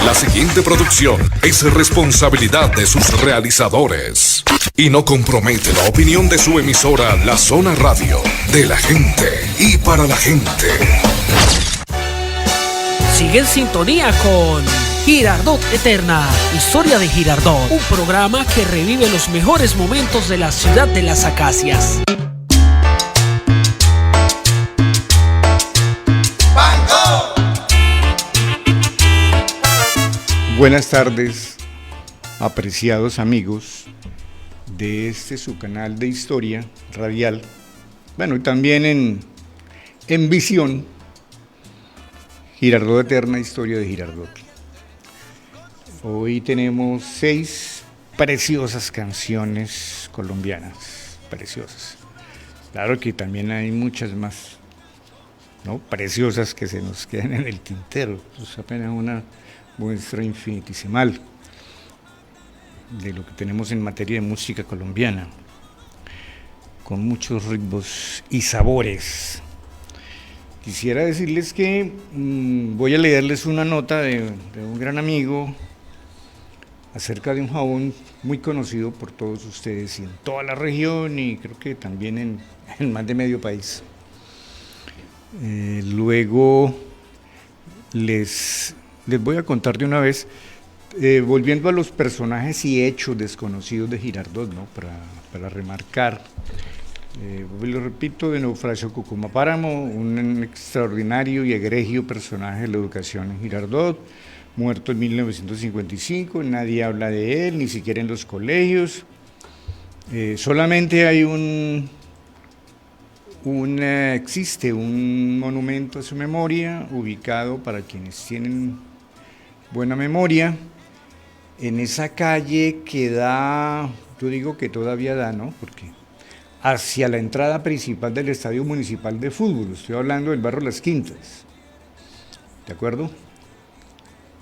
La siguiente producción es responsabilidad de sus realizadores y no compromete la opinión de su emisora La Zona Radio, de la gente y para la gente. Sigue en sintonía con Girardot Eterna, historia de Girardot, un programa que revive los mejores momentos de la ciudad de las acacias. Buenas tardes, apreciados amigos de su canal de historia radial, bueno, y también en visión, Girardot Eterna, historia de Girardot. Hoy tenemos 6 preciosas canciones colombianas, preciosas. Claro que también hay muchas más, ¿no?, preciosas que se nos quedan en el tintero. Es apenas una muestra infinitesimal de lo que tenemos en materia de música colombiana, con muchos ritmos y sabores. Quisiera decirles que voy a leerles una nota de un gran amigo acerca de un jabón muy conocido por todos ustedes y en toda la región, y creo que también en más de medio país. Luego les voy a contar de una vez, volviendo a los personajes y hechos desconocidos de Girardot, ¿no?, para remarcar. Lo repito, de Eufrasio Cucuma Páramo, un extraordinario y egregio personaje de la educación en Girardot, muerto en 1955, nadie habla de él, ni siquiera en los colegios. Solamente hay existe un monumento a su memoria, ubicado, para quienes tienen buena memoria, en esa calle que da, yo digo que todavía da, ¿no?, porque hacia la entrada principal del Estadio Municipal de Fútbol, estoy hablando del barrio Las Quintas, ¿de acuerdo?,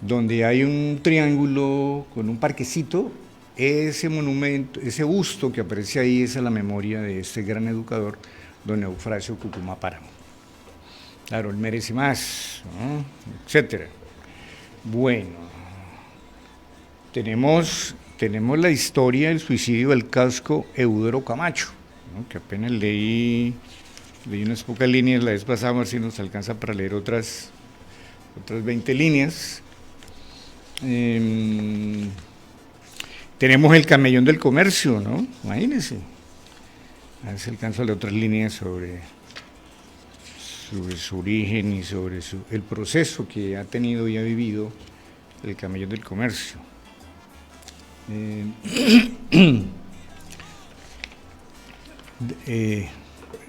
donde hay un triángulo con un parquecito. Ese monumento, ese busto que aparece ahí, es a la memoria de este gran educador, don Eufrasio Cucuma Páramo. Claro, él merece más, ¿no?, etcétera. Bueno, tenemos la historia del suicidio del casco Eudoro Camacho, ¿no?, que apenas leí unas pocas líneas la vez pasada, a ver si nos alcanza para leer otras 20 líneas. Tenemos el camellón del comercio, ¿no?, imagínense. A ver si alcanzo a leer otras líneas sobre su origen y sobre el proceso que ha tenido y ha vivido el camellón del comercio.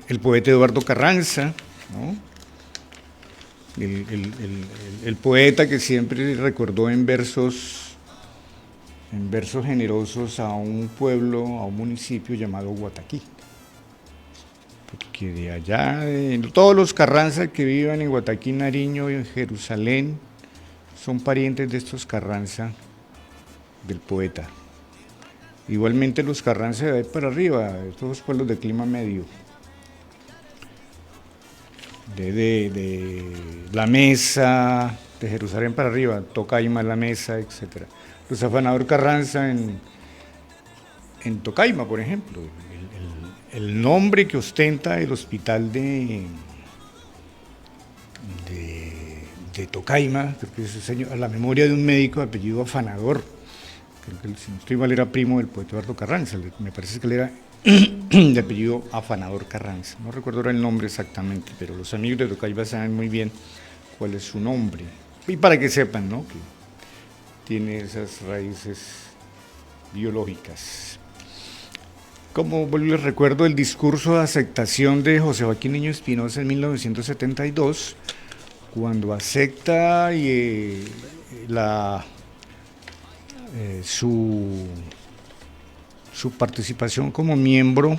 El poeta Eduardo Carranza, ¿no?, el poeta que siempre recordó en versos generosos a un pueblo, a un municipio llamado Guataquí, porque de allá, todos los Carranza que vivan en Guataquí, Nariño y en Jerusalén son parientes de estos Carranza del poeta. Igualmente los Carranza de ahí para arriba, de todos los pueblos de clima medio, de La Mesa, de Jerusalén para arriba, Tocaima, La Mesa, etc. Los Afanador Carranza en Tocaima, por ejemplo, el nombre que ostenta el hospital de Tocaima, creo que es a la memoria de un médico de apellido Afanador. Creo que, si no estoy mal, era primo del poeta Eduardo Carranza, me parece que él era de apellido Afanador Carranza, no recuerdo ahora el nombre exactamente, pero los amigos de Tocaima saben muy bien cuál es su nombre, y para que sepan, ¿no?, que tiene esas raíces biológicas. Como les recuerdo, el discurso de aceptación de José Joaquín Niño Espinosa en 1972, cuando acepta su participación como miembro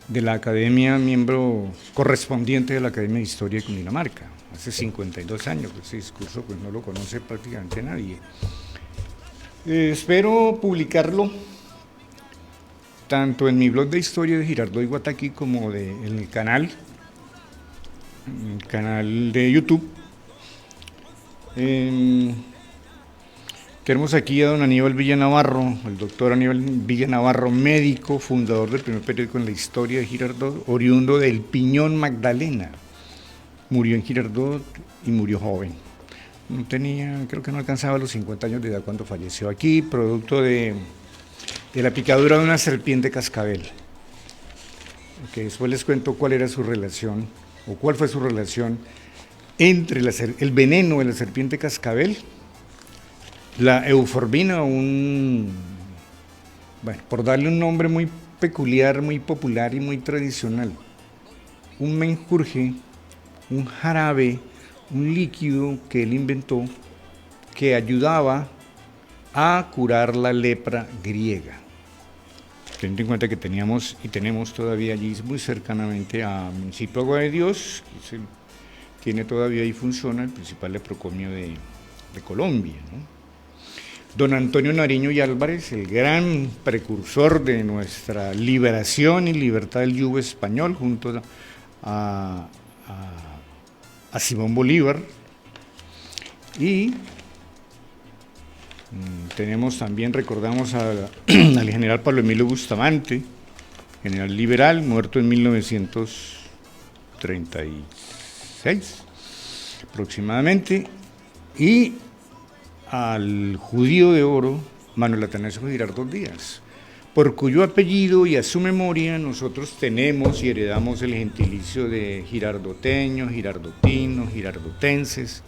de la Academia, miembro correspondiente de la Academia de Historia de Cundinamarca, hace 52 años, ese discurso pues no lo conoce prácticamente nadie. Espero publicarlo tanto en mi blog de historia de Girardot y Guataquí como en el canal de YouTube. Tenemos aquí a don Aníbal Villanavarro, el doctor Aníbal Villanavarro, médico, fundador del primer periódico en la historia de Girardot, oriundo del Piñón Magdalena. Murió en Girardot y murió joven. No tenía, creo que no alcanzaba los 50 años de edad cuando falleció aquí, producto de la picadura de una serpiente cascabel. Que después les cuento cuál era su relación, o cuál fue su relación entre el veneno de la serpiente cascabel, la euforbina, por darle un nombre muy peculiar, muy popular y muy tradicional, un menjurje, un jarabe, un líquido que él inventó que ayudaba a curar la lepra griega. Teniendo en cuenta que teníamos y tenemos todavía allí muy cercanamente a Municipio Agua de Dios, que tiene todavía y funciona el principal leprocomio de Colombia, ¿no? Don Antonio Nariño y Álvarez, el gran precursor de nuestra liberación y libertad del yugo español, junto a Simón Bolívar. Y tenemos también, recordamos al general Pablo Emilio Bustamante, general liberal, muerto en 1936 aproximadamente, y al judío de oro, Manuel Atanasio Girardot Díaz, por cuyo apellido y a su memoria nosotros tenemos y heredamos el gentilicio de girardoteños, girardotinos, girardotenses,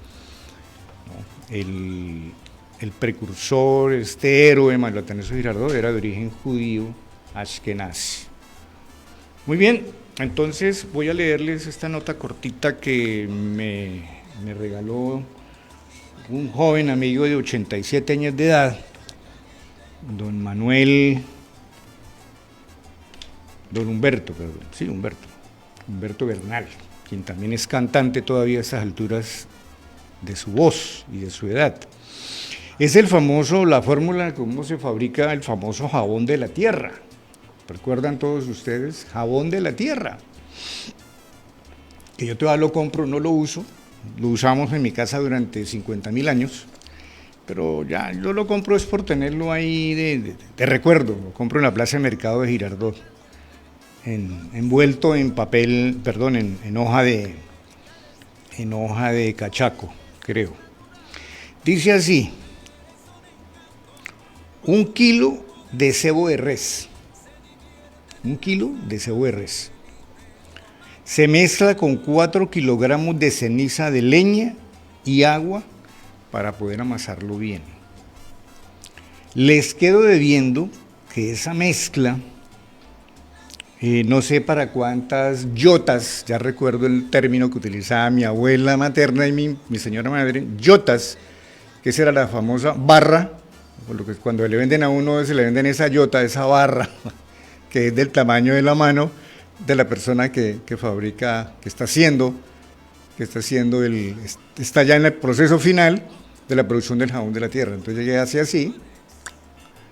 ¿no? El precursor, este héroe, Manuel Atanasio Girardot, era de origen judío ashkenazi. Muy bien, entonces voy a leerles esta nota cortita que me regaló un joven amigo de 87 años de edad, don Humberto Bernal, quien también es cantante todavía a estas alturas de su voz y de su edad. Es la fórmula de cómo se fabrica el famoso jabón de la tierra. ¿Recuerdan todos ustedes? Jabón de la tierra. Que yo todavía lo compro, no lo uso. Lo usamos en mi casa durante 50.000 años, pero ya yo lo compro es por tenerlo ahí de recuerdo. Lo compro en la Plaza de Mercado de Girardot, envuelto en papel, en hoja de cachaco, creo. Dice así: 1 kilo de sebo de res. 1 kilo de sebo de res. Se mezcla con 4 kilogramos de ceniza de leña y agua para poder amasarlo bien. Les quedo debiendo que esa mezcla, no sé para cuántas yotas, ya recuerdo el término que utilizaba mi abuela materna y mi señora madre, yotas, que esa era la famosa barra, por lo que cuando le venden a uno se le venden esa yota, esa barra, que es del tamaño de la mano de la persona que fabrica, que está ya en el proceso final de la producción del jabón de la tierra. Entonces ella hace así,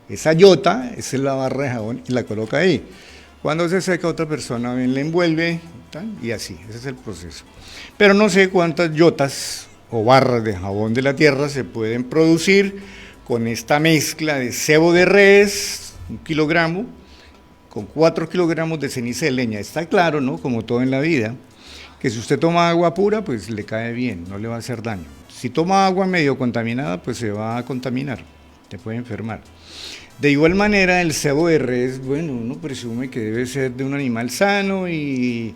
esa yota, esa es la barra de jabón y la coloca ahí. Cuando se seca, otra persona la envuelve y así, ese es el proceso. Pero no sé cuántas yotas o barras de jabón de la tierra se pueden producir con esta mezcla de sebo de res, 1 kilogramo, con 4 kilogramos de ceniza de leña. Está claro, ¿no? Como todo en la vida, que si usted toma agua pura, pues le cae bien, no le va a hacer daño. Si toma agua medio contaminada, pues se va a contaminar, te puede enfermar. De igual manera, el sebo de res, bueno, uno presume que debe ser de un animal sano y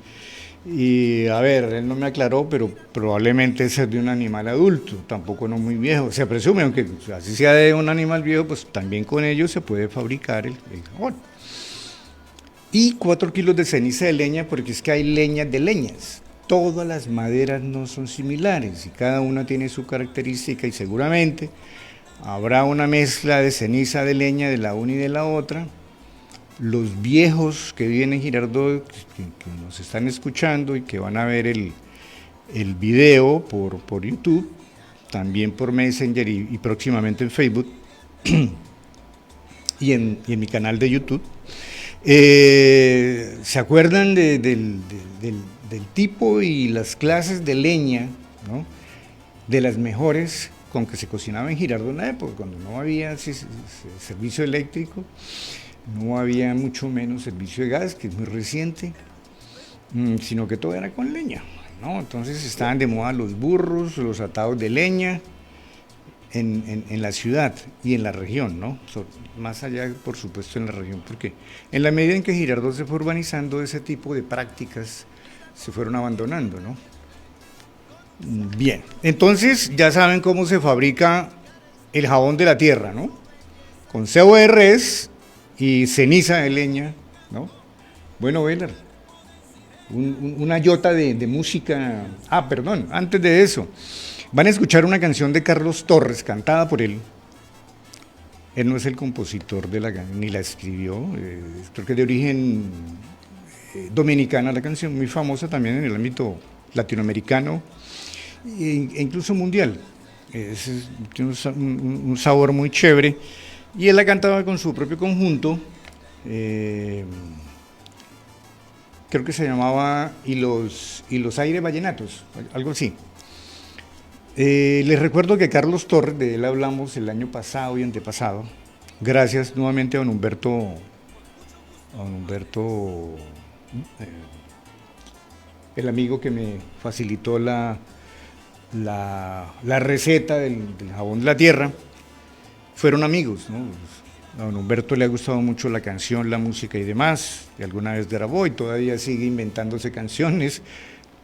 a ver, él no me aclaró, pero probablemente es de un animal adulto, tampoco no muy viejo. Se presume, aunque así sea de un animal viejo, pues también con ello se puede fabricar el jabón. Y 4 kilos de ceniza de leña, porque es que hay leñas de leñas. Todas las maderas no son similares y cada una tiene su característica y seguramente habrá una mezcla de ceniza de leña de la una y de la otra. Los viejos que viven en Girardot, que nos están escuchando y que van a ver el video por YouTube, también por Messenger y próximamente en Facebook y en mi canal de YouTube, ¿se acuerdan del tipo y las clases de leña, ¿no? De las mejores con que se cocinaba en Girardot en la época, cuando no había servicio eléctrico, no había mucho menos servicio de gas, que es muy reciente, sino que todo era con leña, ¿no? Entonces estaban de moda los burros, los atados de leña en la ciudad y en la región, ¿no? Más allá, por supuesto, en la región, porque en la medida en que Girardot se fue urbanizando, ese tipo de prácticas se fueron abandonando, ¿no? Bien, entonces ya saben cómo se fabrica el jabón de la tierra, ¿no? Con sebo de res y ceniza de leña, ¿no? Bueno, Belar, una yota de música. Perdón, antes de eso, van a escuchar una canción de Carlos Torres, cantada por él. Él no es el compositor de la canción, ni la escribió, creo que es de origen dominicana la canción, muy famosa también en el ámbito latinoamericano e incluso mundial. Tiene un sabor muy chévere, y él la cantaba con su propio conjunto, creo que se llamaba y los Aires Vallenatos, algo así. Les recuerdo que Carlos Torres, de él hablamos el año pasado y antepasado, gracias nuevamente a don Humberto, el amigo que me facilitó la receta del jabón de la tierra. Fueron amigos, ¿no? A don Humberto le ha gustado mucho la canción, la música y demás, y alguna vez grabó y todavía sigue inventándose canciones,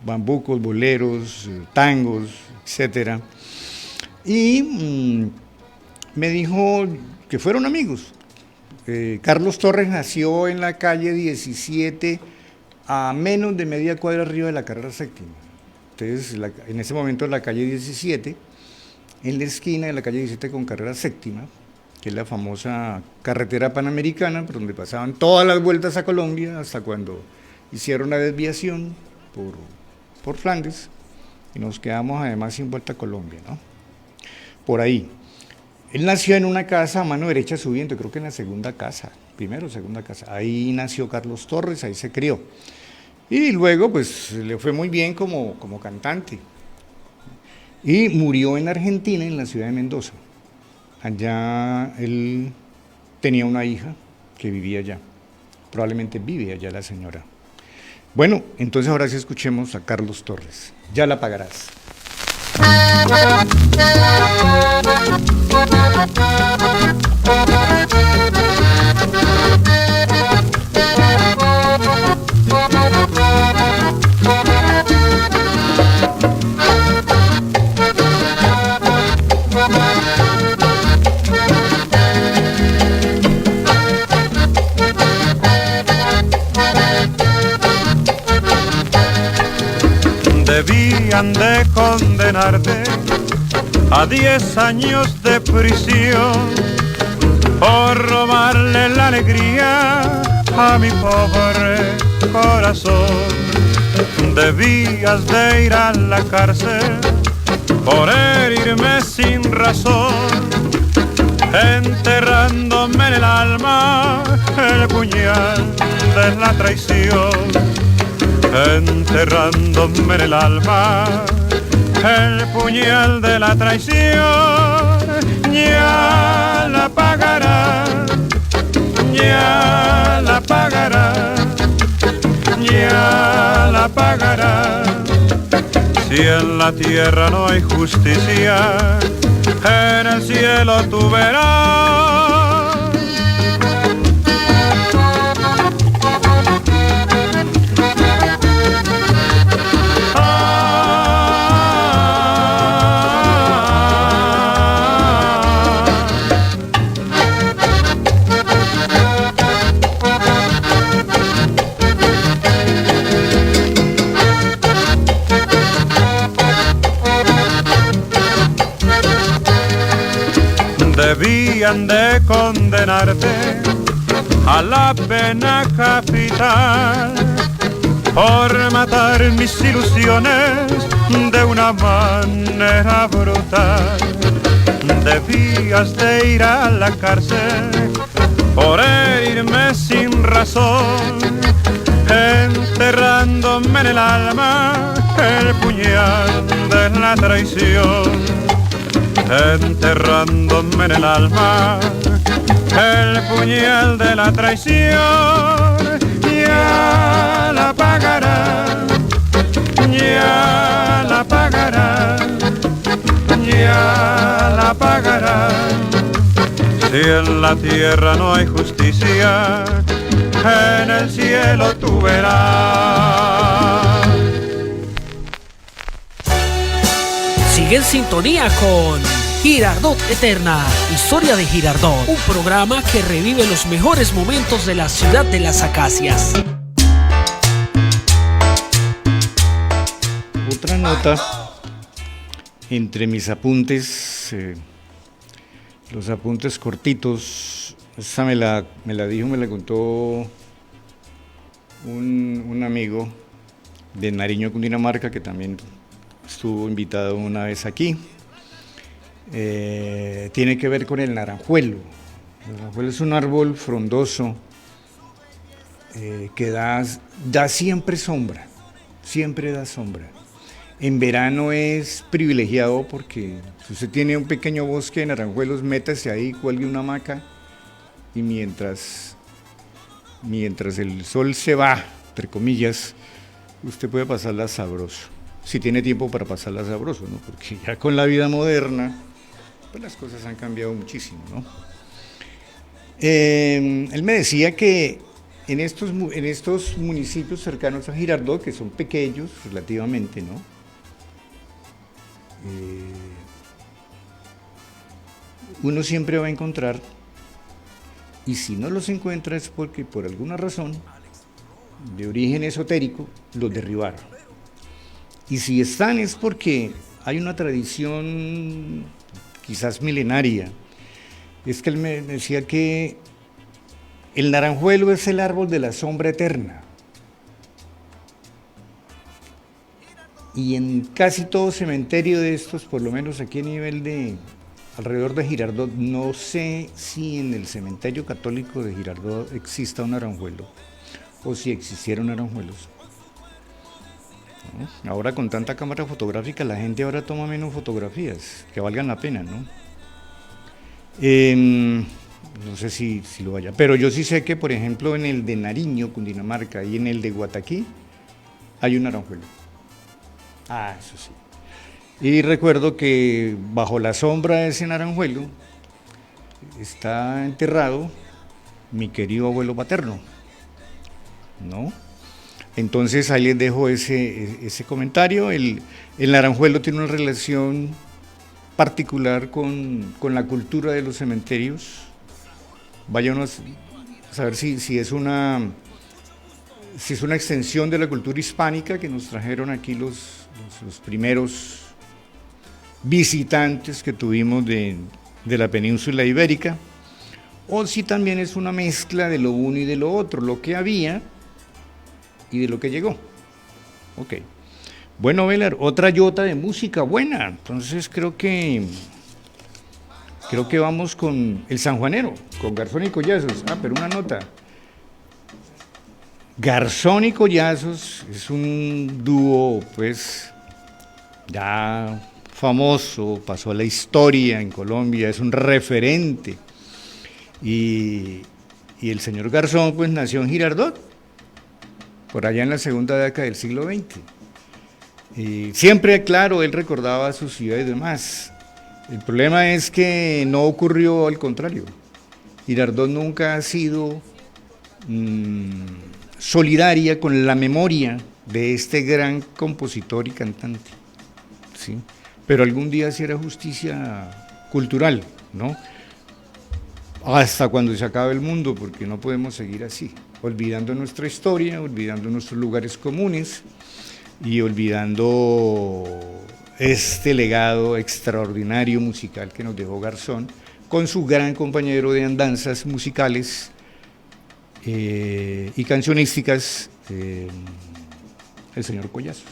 bambucos, boleros, tangos, etcétera. Y me dijo que fueron amigos. Carlos Torres nació en la calle 17, a menos de media cuadra arriba de la carrera séptima. Entonces, en ese momento la calle 17, en la esquina de la calle 17 con carrera séptima, que es la famosa carretera panamericana, por donde pasaban todas las vueltas a Colombia, hasta cuando hicieron la desviación por Flandes, y nos quedamos además sin vuelta a Colombia, ¿no? Por ahí. Él nació en una casa a mano derecha subiendo, creo que en la segunda casa, primero o segunda casa. Ahí nació Carlos Torres, ahí se crió. Y luego, pues, le fue muy bien como cantante. Y murió en Argentina, en la ciudad de Mendoza. Allá él tenía una hija que vivía allá. Probablemente vive allá la señora. Bueno, entonces ahora sí escuchemos a Carlos Torres. Ya la pagarás. Debían de condenarte a 10 años de prisión por robarle la alegría a mi pobre corazón. Debías de ir a la cárcel por herirme sin razón, enterrándome en el alma el puñal de la traición. Enterrándome en el alma el puñal de la traición. Ya la pagarás, ya la pagarás, ya la pagarás. Si en la tierra no hay justicia, en el cielo tú verás. Debían de condenarte a la pena capital por matar mis ilusiones de una manera brutal. Debías de ir a la cárcel por herirme sin razón, enterrándome en el alma el puñal de la traición. enterrándome en el alma el puñal de la traición. Ya la pagará, ya la pagará, ya la pagará. Si en la tierra no hay justicia, en el cielo tú verás. Sigue en sintonía con Girardot Eterna, historia de Girardot, un programa que revive los mejores momentos de la ciudad de las acacias. Otra nota entre mis apuntes, los apuntes cortitos. Esta me la contó un amigo de Nariño, Cundinamarca, que también estuvo invitado una vez aquí. Tiene que ver con el naranjuelo. El naranjuelo es un árbol frondoso que da siempre sombra, siempre da sombra. En verano es privilegiado porque si usted tiene un pequeño bosque de naranjuelos, métase ahí, cuelgue una hamaca y mientras el sol se va, entre comillas, usted puede pasarla sabroso. Si tiene tiempo para pasarla sabroso, ¿no? Porque ya con la vida moderna, pues las cosas han cambiado muchísimo, ¿no? Él me decía que en estos municipios cercanos a Girardot, que son pequeños relativamente, ¿no? Uno siempre va a encontrar, y si no los encuentra es porque por alguna razón de origen esotérico los derribaron. Y si están es porque hay una tradición quizás milenaria. Es que él me decía que el naranjuelo es el árbol de la sombra eterna. Y en casi todo cementerio de estos, por lo menos aquí a nivel de alrededor de Girardot, no sé si en el cementerio católico de Girardot exista un naranjuelo o si existieron naranjuelos. ¿No? Ahora con tanta cámara fotográfica la gente ahora toma menos fotografías que valgan la pena, ¿no? No sé si lo vaya, pero yo sí sé que por ejemplo en el de Nariño, Cundinamarca, y en el de Guataquí hay un naranjuelo. Ah, eso sí. Y recuerdo que bajo la sombra de ese naranjuelo está enterrado mi querido abuelo paterno, ¿no? Entonces ahí les dejo ese comentario. El naranjuelo tiene una relación particular con la cultura de los cementerios. Váyanos a saber si es una extensión de la cultura hispánica que nos trajeron aquí los primeros visitantes que tuvimos de la península ibérica, o si también es una mezcla de lo uno y de lo otro, lo que había y de lo que llegó. Ok. Bueno, Belar, otra yota de música buena. Entonces creo que vamos con el sanjuanero, con Garzón y Collazos. Ah, pero una nota. Garzón y Collazos es un dúo, pues, ya famoso, pasó a la historia en Colombia, es un referente. Y el señor Garzón, pues, nació en Girardot, por allá en la segunda década del siglo XX. Y siempre, claro, él recordaba su ciudad y demás. El problema es que no ocurrió al contrario. Girardot nunca ha sido solidaria con la memoria de este gran compositor y cantante, ¿sí? Pero algún día sí era justicia cultural, ¿no? Hasta cuando se acabe el mundo, porque no podemos seguir así, olvidando nuestra historia, olvidando nuestros lugares comunes y olvidando este legado extraordinario musical que nos dejó Garzón con su gran compañero de andanzas musicales y cancionísticas, el señor Collazos.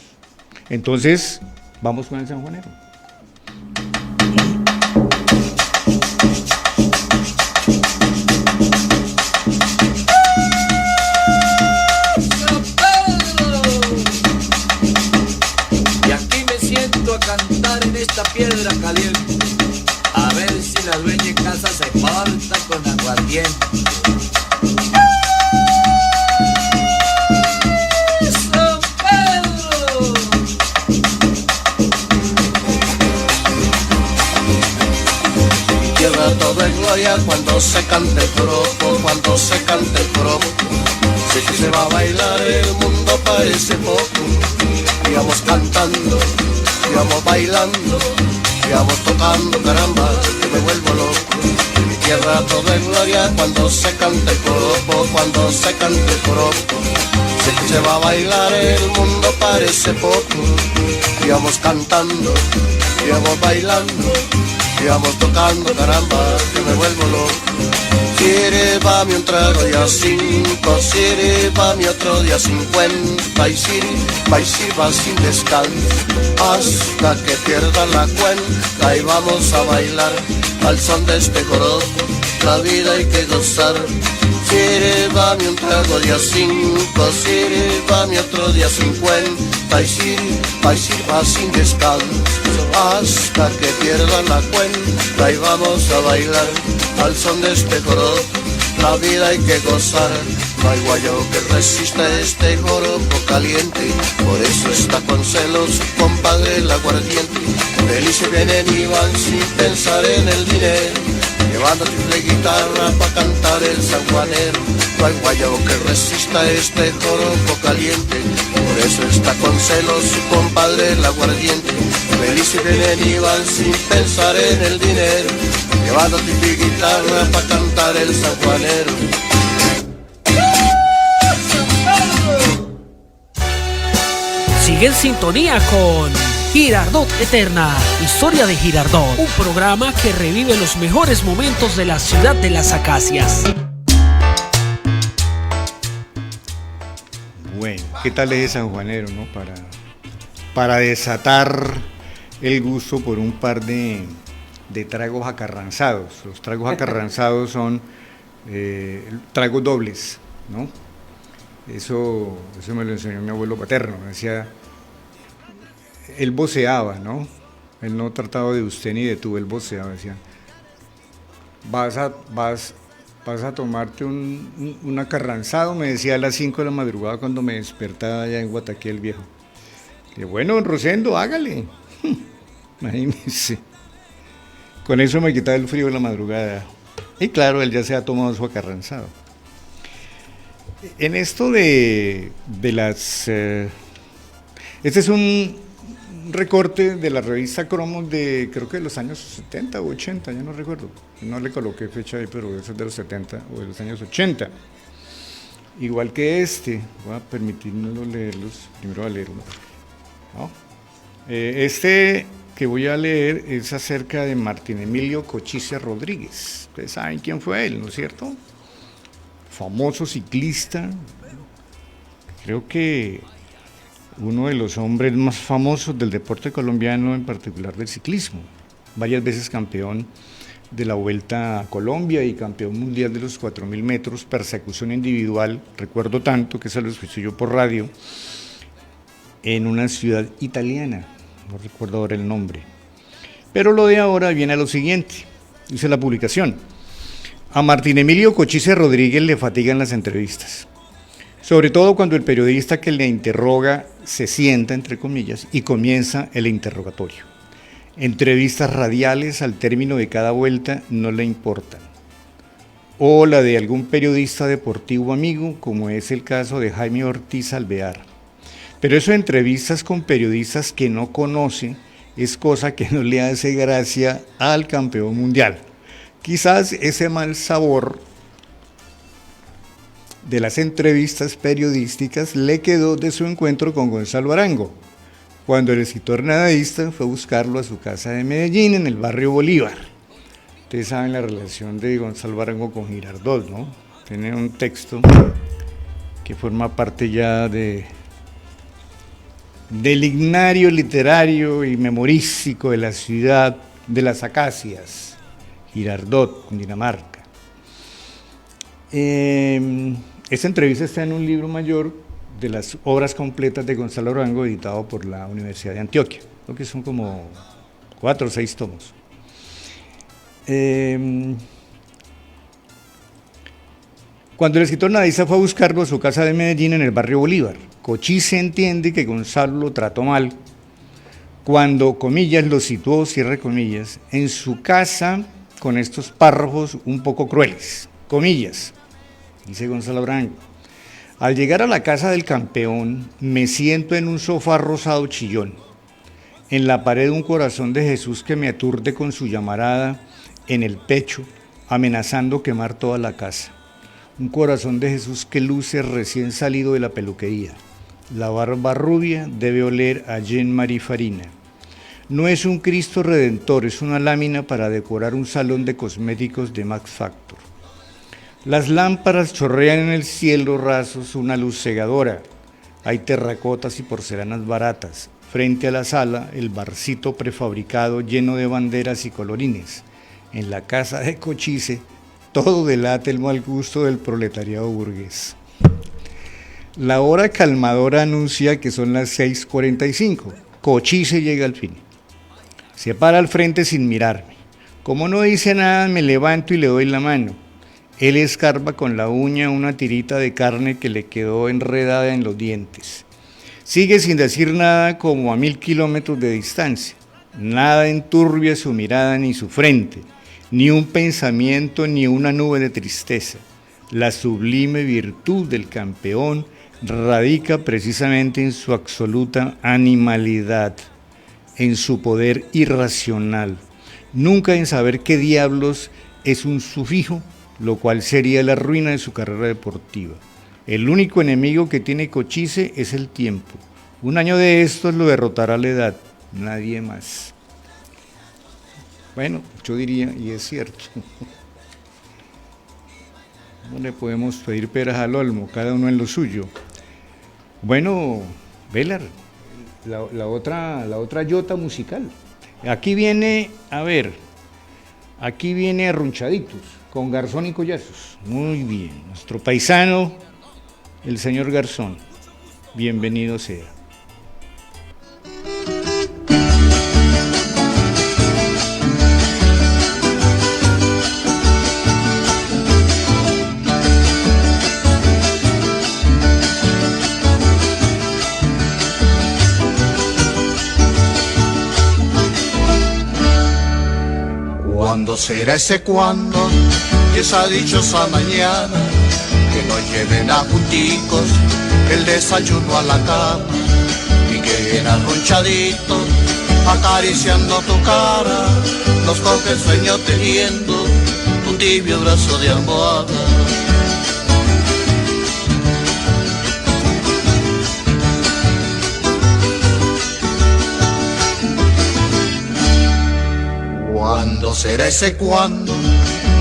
Entonces, vamos con el sanjuanero. Y aquí me siento a cantar en esta piedra caliente. la dueña en casa se porta con aguardiente. ¡San Pedro! Mi tierra todo es gloria cuando se canta el joropo, cuando se canta el joropo. Sé que se va a bailar, el mundo parece poco. Y vamos cantando, y vamos bailando, y vamos tocando, caramba, que me vuelvo loco. En mi tierra todo es gloria cuando se canta el joropo, cuando se canta el joropo. Sé que se va a bailar, el mundo parece poco. Y vamos cantando, y vamos bailando, y vamos tocando, caramba, que me vuelvo loco. Sirvame un trago ya 5, sirvame otro día 50 y sirva sin descanso hasta que pierda la cuenta y vamos a bailar al son de este joropo, la vida hay que gozar. Sirvame un trago día 5, sirvame otro día 50 y sirva sin descanso hasta que pierda la cuenta y vamos a bailar al son de este joropo, la vida hay que gozar. No hay guayabo que resista este joropo caliente, por eso está con celos su compadre el aguardiente. Felices vienen y van sin pensar en el dinero, llevando triple guitarra pa' cantar el sanjuanero. No hay guayabo que resista este joropo caliente, por eso está con celos su compadre el aguardiente. Felices vienen y van sin pensar en el dinero, llevando triple guitarra pa' cantar el sanjuanero. Sigue en sintonía con Girardot Eterna, historia de Girardot, un programa que revive los mejores momentos de la ciudad de las acacias. Bueno, ¿qué tal es sanjuanero, no? Para desatar el gusto por un par de tragos acarranzados. Los tragos acarranzados son tragos dobles, ¿no? Eso me lo enseñó mi abuelo paterno, me decía, él voceaba, ¿no? Él no trataba de usted ni de tú, él voceaba, decía, vas a tomarte un acarranzado, me decía a las 5 de la madrugada cuando me despertaba allá en Guataquí el viejo. Y bueno, don Rosendo, hágale. Imagínese. Con eso me quitaba el frío de la madrugada. Y claro, él ya se ha tomado su acarranzado. En esto de las... este es un recorte de la revista Cromos de, creo que de los años 70 o 80, ya no recuerdo. No le coloqué fecha ahí, pero eso es de los 70 o de los años 80. Igual que este, voy a permitirnos leerlos, primero voy a leerlo, ¿no? Este que voy a leer es acerca de Martín Emilio Cochise Rodríguez. Ustedes saben quién fue él, ¿no es cierto? Famoso ciclista, creo que uno de los hombres más famosos del deporte colombiano, en particular del ciclismo, varias veces campeón de la Vuelta a Colombia y campeón mundial de los 4.000 metros, persecución individual, recuerdo tanto que se lo escuché yo por radio, en una ciudad italiana, no recuerdo ahora el nombre. Pero lo de ahora viene a lo siguiente, dice la publicación: a Martín Emilio Cochise Rodríguez le fatigan las entrevistas, sobre todo cuando el periodista que le interroga se sienta, entre comillas, y comienza el interrogatorio. Entrevistas radiales al término de cada vuelta no le importan. O la de algún periodista deportivo amigo, como es el caso de Jaime Ortiz Alvear. Pero eso de entrevistas con periodistas que no conoce es cosa que no le hace gracia al campeón mundial. Quizás ese mal sabor de las entrevistas periodísticas le quedó de su encuentro con Gonzalo Arango, cuando el escritor nadaísta fue a buscarlo a su casa de Medellín, en el barrio Bolívar. Ustedes saben la relación de Gonzalo Arango con Girardot, ¿no? Tiene un texto que forma parte ya del ignario literario y memorístico de la ciudad de las acacias, Girardot, Cundinamarca. Esta entrevista está en un libro mayor de las obras completas de Gonzalo Arango, editado por la Universidad de Antioquia, creo que son como 4 o 6 tomos. Cuando el escritor nadista fue a buscarlo a su casa de Medellín en el barrio Bolívar, Cochise entiende que Gonzalo lo trató mal cuando, comillas, lo situó, cierre comillas, en su casa con estos párrafos un poco crueles, comillas, dice Gonzalo Arango. Al llegar a la casa del campeón, me siento en un sofá rosado chillón, en la pared un corazón de Jesús que me aturde con su llamarada en el pecho, amenazando quemar toda la casa. Un corazón de Jesús que luce recién salido de la peluquería. La barba rubia debe oler a Jean-Marie Farina. No es un Cristo Redentor, es una lámina para decorar un salón de cosméticos de Max Factor. Las lámparas chorrean en el cielo rasos una luz cegadora. Hay terracotas y porcelanas baratas. Frente a la sala, el barcito prefabricado lleno de banderas y colorines. En la casa de Cochise, todo delata el mal gusto del proletariado burgués. La hora calmadora anuncia que son las 6:45. Cochise llega al fin. Se para al frente sin mirarme. Como no dice nada, me levanto y le doy la mano. Él escarba con la uña una tirita de carne que le quedó enredada en los dientes. Sigue sin decir nada como a 1000 kilómetros de distancia. Nada enturbia su mirada ni su frente, ni un pensamiento ni una nube de tristeza. La sublime virtud del campeón radica precisamente en su absoluta animalidad, en su poder irracional, nunca en saber qué diablos es un sufijo, lo cual sería la ruina de su carrera deportiva. El único enemigo que tiene Cochise es el tiempo. Un año de estos lo derrotará la edad, nadie más. Bueno, yo diría, y es cierto, no le podemos pedir peras al olmo, cada uno en lo suyo. Bueno, Velar, la otra yota musical. Aquí viene, aquí viene Arrunchaditos, con Garzón y Collazos. Muy bien, nuestro paisano, el señor Garzón, bienvenido sea. ¿Cuándo será ese cuándo? Y esa dichosa mañana que nos lleven a junticos el desayuno a la cama y que bien arronchadito acariciando tu cara nos coge el sueño teniendo un tibio brazo de almohada. ¿Cuándo será ese cuándo?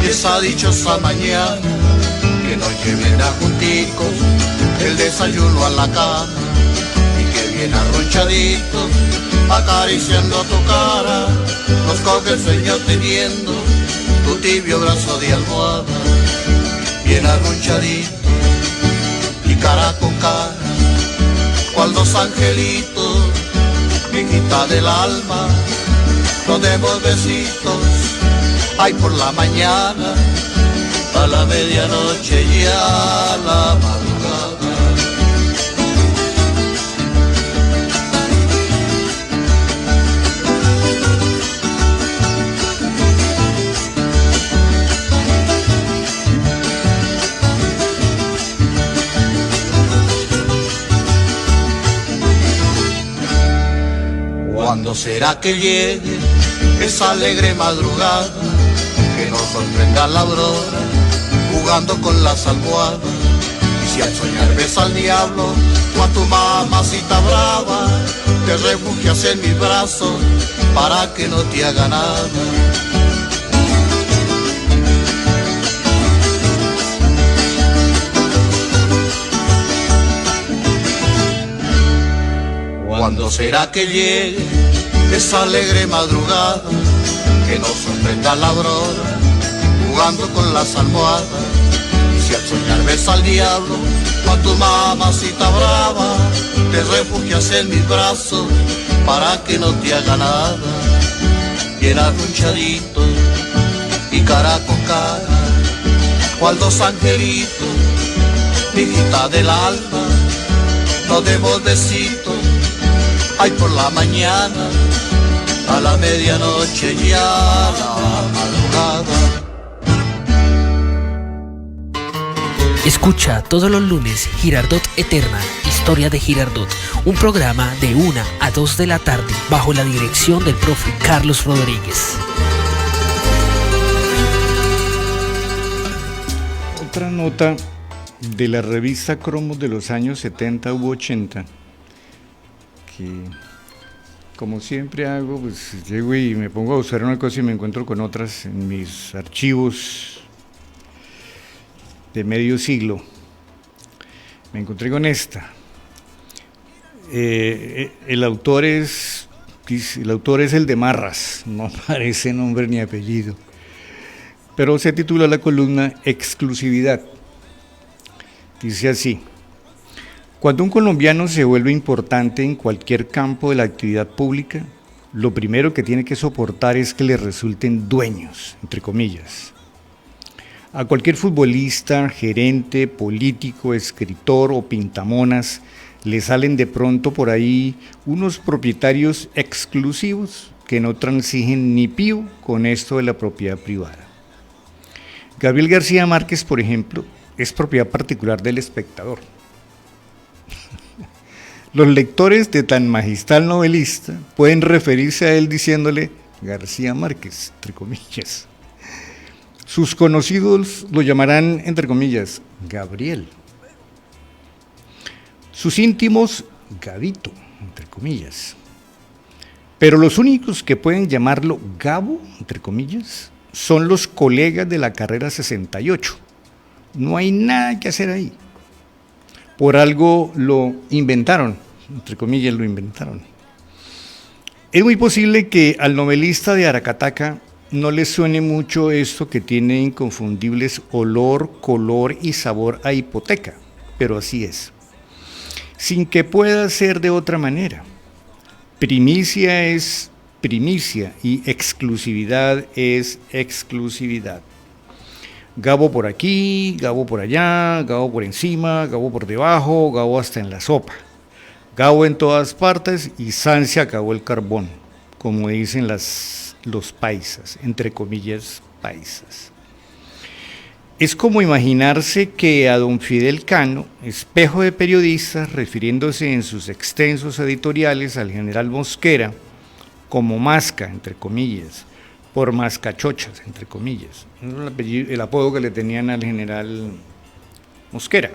Y esa dichosa mañana que nos lleven a junticos el desayuno a la cama y que bien arronchaditos acariciando tu cara nos coge el sueño teniendo tu tibio brazo de almohada. Bien arronchadito y cara con cara, cual dos angelitos, hijita del alma. Nos demos besitos, ay por la mañana, a la medianoche y a la madrugada. ¿Cuándo será que llegue esa alegre madrugada que nos sorprenda la aurora jugando con las almohadas? Y si al soñar ves al diablo o a tu mamacita brava, te refugias en mis brazos para que no te haga nada. ¿Cuándo será que llegue esa alegre madrugada que nos sorprenda la aurora jugando con las almohadas? Y si al soñar ves al diablo o a tu mamacita brava, te refugias en mis brazos para que no te haga nada. Bien arrunchadito y cara con cara, cual dos angelitos, hijita del alma, nos demos besitos, ay por la mañana, a la medianoche y a la madrugada. Escucha todos los lunes Girardot Eterna, Historia de Girardot, un programa de 1 a 2 de la tarde bajo la dirección del profe Carlos Rodríguez. Otra nota de la revista Cromos de los años 70 u 80, que como siempre hago, pues llego y me pongo a buscar una cosa y me encuentro con otras en mis archivos de medio siglo. Me encontré con esta. El autor es el de Marras, no aparece nombre ni apellido, pero se titula la columna Exclusividad. Dice así: cuando un colombiano se vuelve importante en cualquier campo de la actividad pública, lo primero que tiene que soportar es que le resulten dueños, entre comillas. A cualquier futbolista, gerente, político, escritor o pintamonas le salen de pronto por ahí unos propietarios exclusivos que no transigen ni pío con esto de la propiedad privada. Gabriel García Márquez, por ejemplo, es propiedad particular del Espectador. Los lectores de tan magistral novelista pueden referirse a él diciéndole García Márquez, entre comillas. Sus conocidos lo llamarán, entre comillas, Gabriel. Sus íntimos, Gabito, entre comillas. Pero los únicos que pueden llamarlo Gabo, entre comillas, son los colegas de la carrera 68. No hay nada que hacer ahí. Por algo lo inventaron, entre comillas lo inventaron. Es muy posible que al novelista de Aracataca no le suene mucho esto que tiene inconfundibles olor, color y sabor a hipoteca, pero así es. Sin que pueda ser de otra manera. Primicia es primicia y exclusividad es exclusividad. Gabo por aquí, Gabo por allá, Gabo por encima, Gabo por debajo, Gabo hasta en la sopa. Gabo en todas partes y san se acabó el carbón, como dicen los paisas, entre comillas paisas. Es como imaginarse que a don Fidel Cano, espejo de periodistas, refiriéndose en sus extensos editoriales al general Mosquera, como Masca, entre comillas, por mascachochas, entre comillas, el apodo que le tenían al general Mosquera,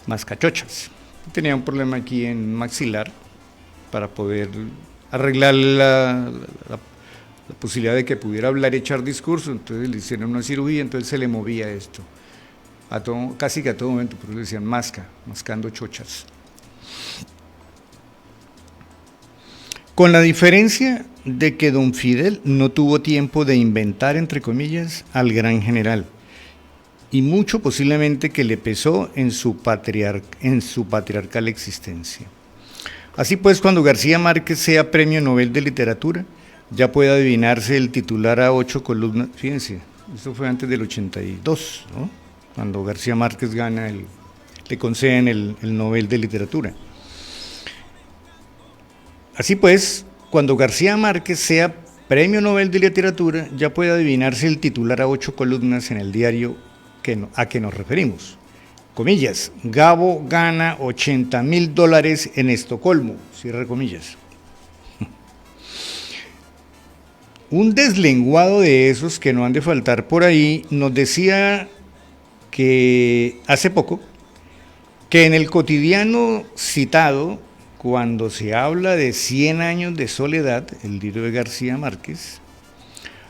mascachochas. Tenía un problema aquí en maxilar para poder arreglar la posibilidad de que pudiera hablar y echar discurso, entonces le hicieron una cirugía, entonces se le movía esto, casi que a todo momento, por eso le decían mascando chochas. Con la diferencia de que don Fidel no tuvo tiempo de inventar, entre comillas, al gran general, y mucho posiblemente que le pesó en su patriarcal existencia. Así pues, cuando García Márquez sea Premio Nobel de Literatura, ya puede adivinarse el titular a 8 columnas. Fíjense, esto fue antes del 82, ¿no? Cuando García Márquez le conceden el Nobel de Literatura. Así pues, cuando García Márquez sea Premio Nobel de Literatura, ya puede adivinarse el titular a 8 columnas en el diario a que nos referimos. Comillas, Gabo gana $80,000 en Estocolmo, cierre comillas. Un deslenguado de esos que no han de faltar por ahí nos decía que hace poco que en el cotidiano citado, cuando se habla de 100 años de soledad, el libro de García Márquez,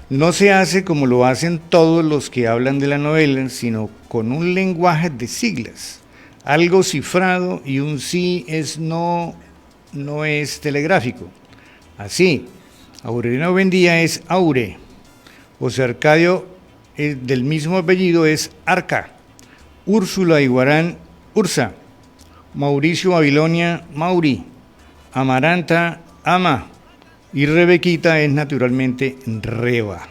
no se hace como lo hacen todos los que hablan de la novela, sino con un lenguaje de siglas, algo cifrado y un sí es no es telegráfico. Así, Aureliano Buendía es Aure, José Arcadio del mismo apellido es Arca, Úrsula Iguarán Ursa, Mauricio Babilonia Mauri, Amaranta Ama y Rebequita es naturalmente Reba.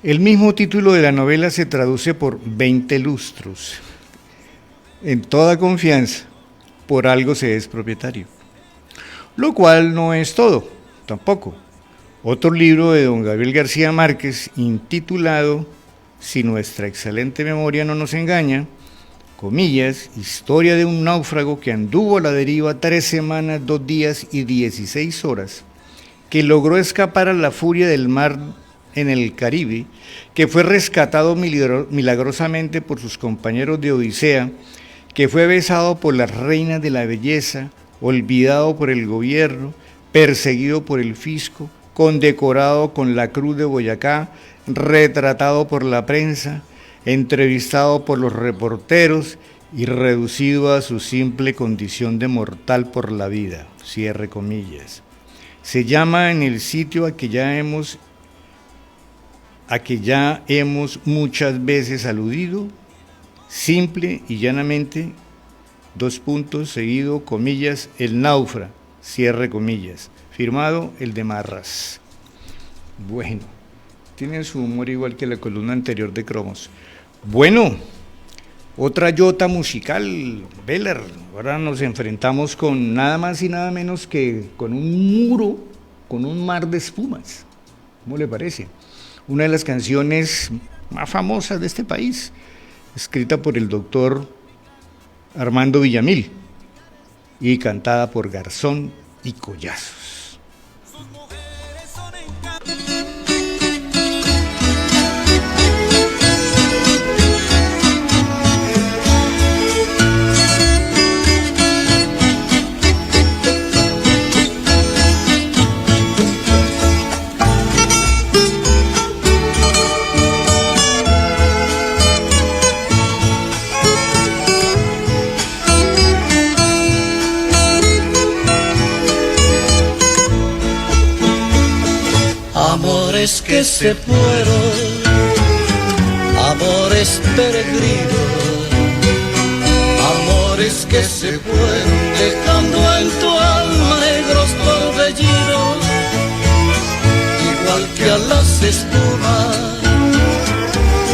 El mismo título de la novela se traduce por 20 lustros. En toda confianza, por algo se es propietario. Lo cual no es todo, tampoco. Otro libro de don Gabriel García Márquez, intitulado, si nuestra excelente memoria no nos engaña, comillas, historia de un náufrago que anduvo a la deriva 3 semanas, 2 días y 16 horas, que logró escapar a la furia del mar en el Caribe, que fue rescatado milagrosamente por sus compañeros de Odisea, que fue besado por las reinas de la belleza, olvidado por el gobierno, perseguido por el fisco, condecorado con la Cruz de Boyacá, retratado por la prensa, entrevistado por los reporteros y reducido a su simple condición de mortal por la vida, cierre comillas. Se llama en el sitio a que ya hemos muchas veces aludido, simple y llanamente, seguido, comillas, El Náufrago, cierre comillas, firmado el de Marras. Bueno, tiene su humor igual que la columna anterior de Cromos. Bueno, otra yota musical, Beller. Ahora nos enfrentamos con nada más y nada menos que con un muro, con un mar de espumas. ¿Cómo le parece? Una de las canciones más famosas de este país, escrita por el doctor Armando Villamil y cantada por Garzón y Collazos. Amores que se fueron, amores peregrinos, amores que se fueron, dejando en tu alma negros torbellinos, igual que a las espumas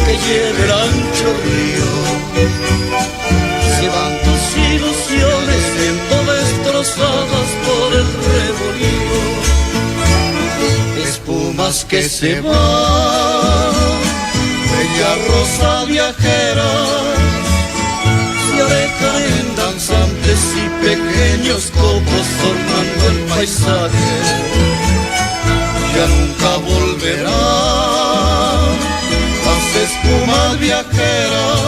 que lleva el ancho río. Se van tus ilusiones siendo destrozadas por el revolío. Espumas que se van, bella rosa viajera, se alejan en danzantes y pequeños copos ornando el paisaje. Ya nunca volverán las espumas viajeras,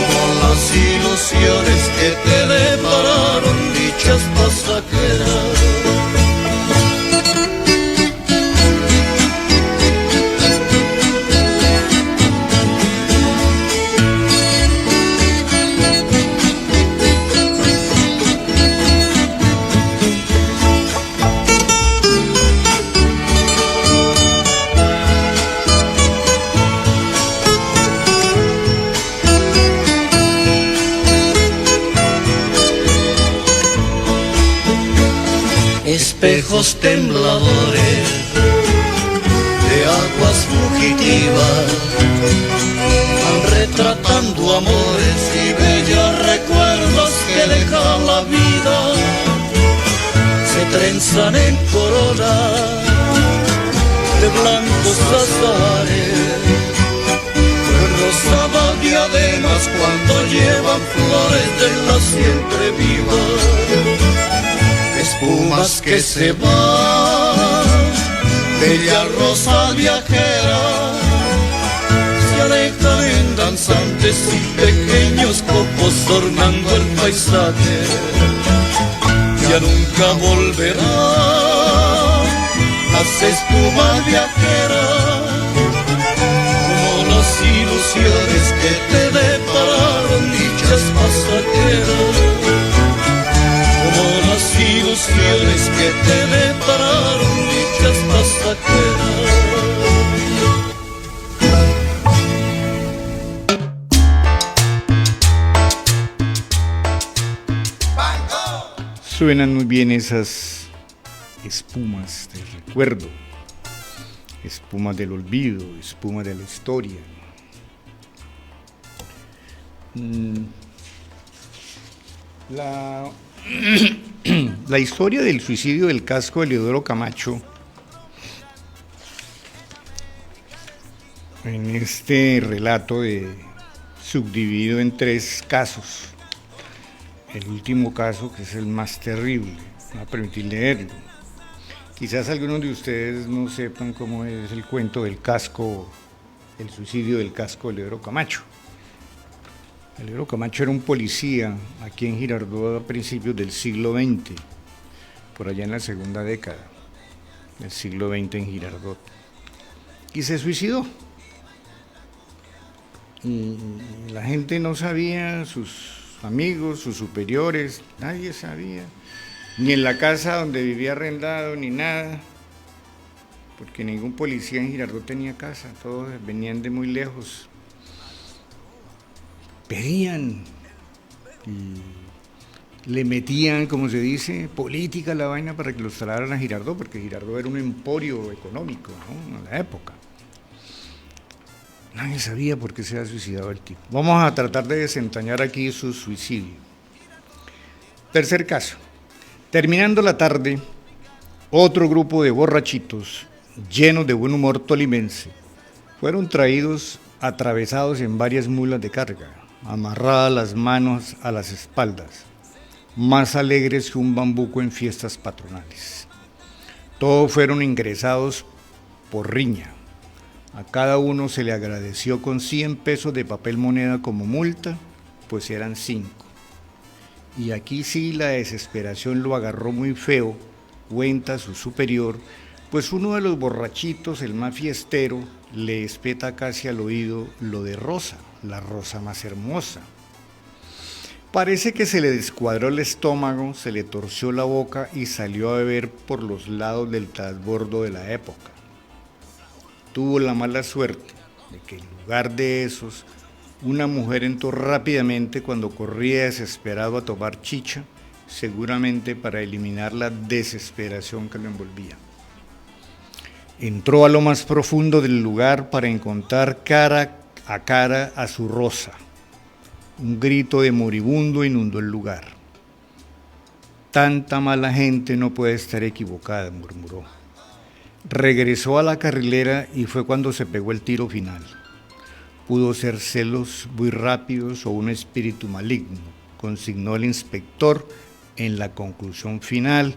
como las ilusiones que te depararon dichas pasajeras. Espejos tembladores de aguas fugitivas van retratando amores y bellos recuerdos que dejan la vida. Se trenzan en coronas de blancos azahares, rosadas diademas cuando llevan flores de la siempre viva. Espumas que se van, bella rosa viajera, se alejan en danzantes y pequeños copos ornando el paisaje. Ya nunca volverán las espumas viajeras, como las ilusiones que te depararon dichas pasajeras. Como las ilusiones que te depararon dichas pasajeras. Suenan muy bien esas espumas de recuerdo. espumas del olvido, espumas de la historia. La historia del suicidio del casco de Eliodoro Camacho, en este relato subdividido en 3 casos. El último caso, que es el más terrible, me va a permitir leerlo. Quizás algunos de ustedes no sepan cómo es el cuento del casco, el suicidio del casco de Eliodoro Camacho. Eliodoro Camacho era un policía aquí en Girardot a principios del siglo XX, por allá en la segunda década del siglo XX en Girardot, y se suicidó. Y la gente no sabía, sus amigos, sus superiores, nadie sabía, ni en la casa donde vivía arrendado, ni nada, porque ningún policía en Girardot tenía casa, todos venían de muy lejos. Pedían y le metían, como se dice, política a la vaina para que los trasladaran a Girardot, porque Girardot era un emporio económico, ¿no?, en la época. Nadie sabía por qué se había suicidado el tipo. Vamos a tratar de desentrañar aquí su suicidio. Tercer caso. Terminando la tarde, otro grupo de borrachitos, llenos de buen humor tolimense, fueron traídos atravesados en varias mulas de carga, amarradas las manos a las espaldas, más alegres que un bambuco en fiestas patronales. Todos fueron ingresados por riña. A cada uno se le agradeció con 100 pesos de papel moneda como multa, pues eran 5. Y aquí sí la desesperación lo agarró muy feo, cuenta su superior, pues uno de los borrachitos, el más fiestero, le espeta casi al oído lo de Rosa, la rosa más hermosa. Parece que se le descuadró el estómago, se le torció la boca y salió a beber por los lados del transbordo de la época. Tuvo la mala suerte de que en lugar de esos, una mujer entró rápidamente cuando corría desesperado a tomar chicha, seguramente para eliminar la desesperación que lo envolvía. Entró a lo más profundo del lugar para encontrar cara a cara a su Rosa. Un grito de moribundo inundó el lugar. Tanta mala gente no puede estar equivocada, murmuró. Regresó a la carrilera y fue cuando se pegó el tiro final. Pudo ser celos muy rápidos o un espíritu maligno, consignó el inspector en la conclusión final,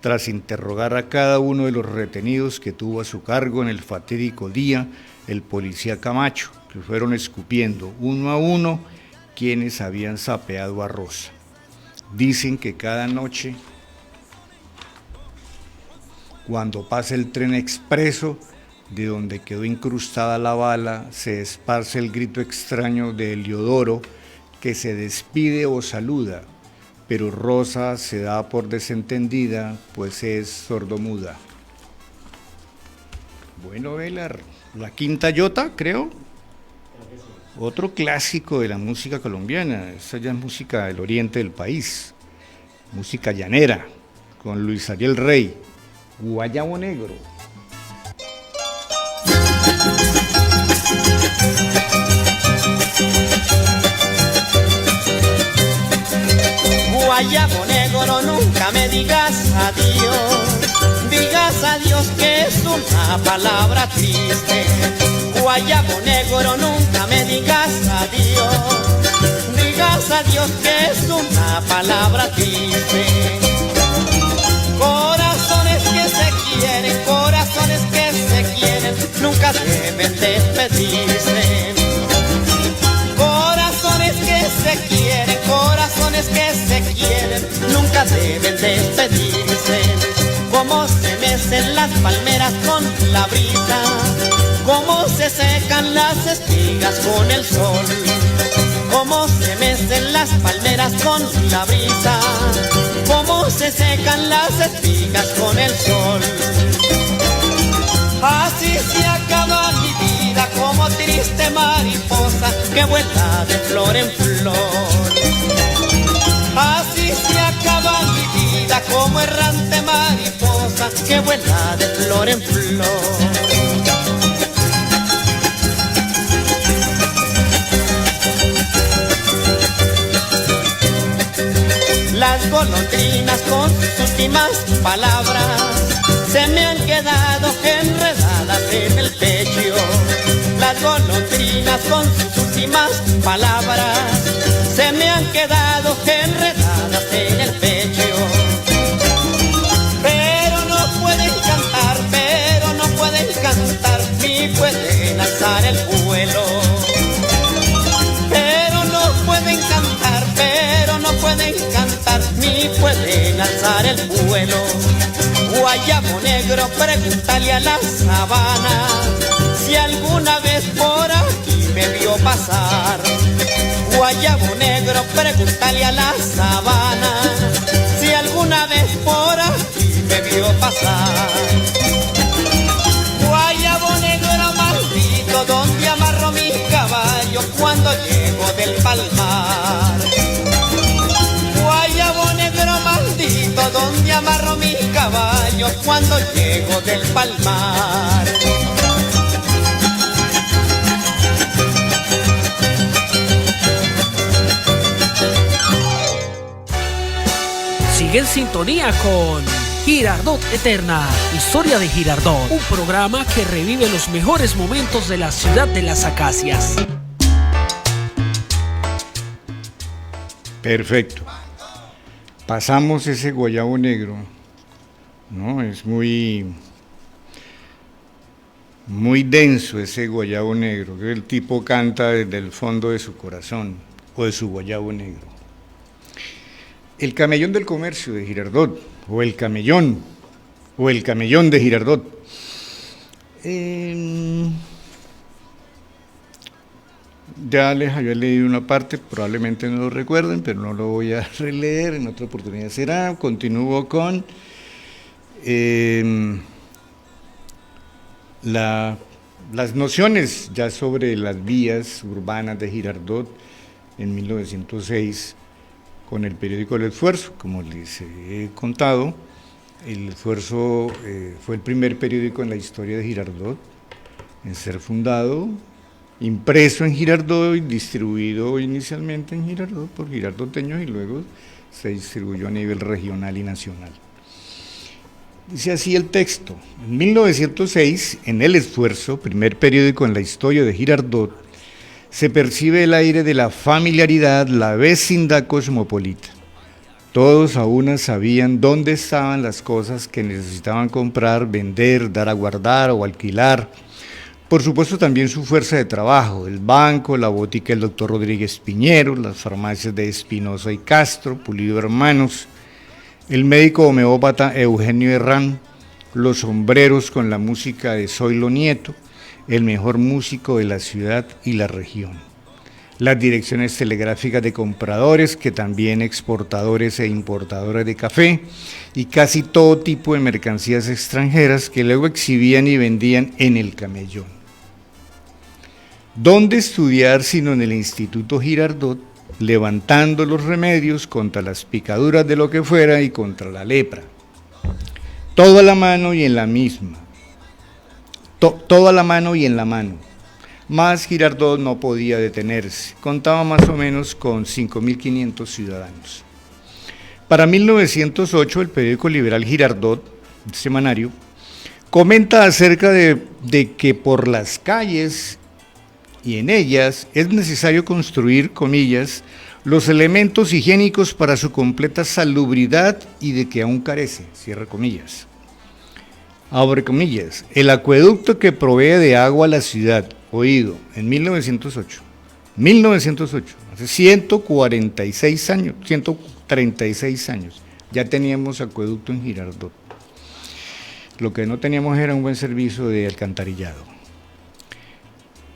tras interrogar a cada uno de los retenidos que tuvo a su cargo en el fatídico día el policía Camacho, que fueron escupiendo uno a uno quienes habían sapeado a Rosa. Dicen que cada noche, cuando pasa el tren expreso, de donde quedó incrustada la bala, se esparce el grito extraño de Eliodoro, que se despide o saluda, pero Rosa se da por desentendida, pues es sordomuda. Bueno, Velar, la Quinta Yota, creo. Otro clásico de la música colombiana, esa ya es música del oriente del país, música llanera, con Luis Ariel Rey, Guayabo Negro. Guayabo negro, nunca me digas adiós que es una palabra triste. Guayabo negro, nunca me digas adiós que es una palabra triste. Corazones que se quieren, nunca deben despedirse. Corazones que se quieren, nunca deben despedirse. Cómo se mecen las palmeras con la brisa, cómo se secan las espigas con el sol. Cómo se mecen las palmeras con la brisa, cómo se secan las espigas con el sol. Así se acaba mi vida como triste mariposa que vuela de flor en flor. Así se acaba mi vida como errante mariposa que vuela de flor en flor. sus últimas palabras se me han quedado enredadas en el pecho. Las golondrinas con sus últimas palabras se me han quedado enredadas en el pecho. Pero no pueden cantar, ni pueden alzar el vuelo. Pero no pueden cantar, ni pueden alzar el vuelo. Guayabo negro, pregúntale a la sabana si alguna vez por aquí me vio pasar. Guayabo negro, pregúntale a la sabana si alguna vez por aquí me vio pasar. Guayabo negro maldito, donde amarro mi caballo cuando llego del palmar. Guayabo negro maldito, donde amarro mi caballo cuando llego del palmar. Sigue en sintonía con Girardot Eterna, historia de Girardot, un programa que revive los mejores momentos de la ciudad de las acacias. Perfecto. Pasamos ese guayabo negro, ¿no? Es muy denso ese guayabo negro, que el tipo canta desde el fondo de su corazón o de su guayabo negro. El camellón del comercio de Girardot, o el camellón de Girardot. Ya les había leído una parte, probablemente no lo recuerden, pero no lo voy a releer, en otra oportunidad será. Continúo con las nociones ya sobre las vías urbanas de Girardot en 1906, con el periódico El Esfuerzo. Como les he contado, El Esfuerzo fue el primer periódico en la historia de Girardot en ser fundado, impreso en Girardot y distribuido inicialmente en Girardot por girardoteños y luego se distribuyó a nivel regional y nacional. Dice así el texto: en 1906, en El Esfuerzo, primer periódico en la historia de Girardot, se percibe el aire de la familiaridad, la vecindad cosmopolita. Todos a una sabían dónde estaban las cosas que necesitaban comprar, vender, dar a guardar o alquilar. Por supuesto también su fuerza de trabajo, el banco, la botica del doctor Rodríguez Piñero, las farmacias de Espinosa y Castro, Pulido Hermanos, el médico homeópata Eugenio Herrán, los sombreros con la música de Zoilo Nieto, el mejor músico de la ciudad y la región, las direcciones telegráficas de compradores, que también exportadores e importadores de café, y casi todo tipo de mercancías extranjeras que luego exhibían y vendían en el camellón. ¿Dónde estudiar sino en el Instituto Girardot, levantando los remedios contra las picaduras de lo que fuera y contra la lepra? Todo a la mano y en la misma. Todo a la mano y en la mano. Más Girardot no podía detenerse, contaba más o menos con 5.500 ciudadanos. Para 1908 el periódico liberal Girardot, el semanario, comenta acerca de que por las calles y en ellas es necesario construir, comillas, los elementos higiénicos para su completa salubridad y de que aún carece, cierre comillas. Abre comillas, el acueducto que provee de agua a la ciudad, oído, en 1908, hace 136 años, ya teníamos acueducto en Girardot. Lo que no teníamos era un buen servicio de alcantarillado.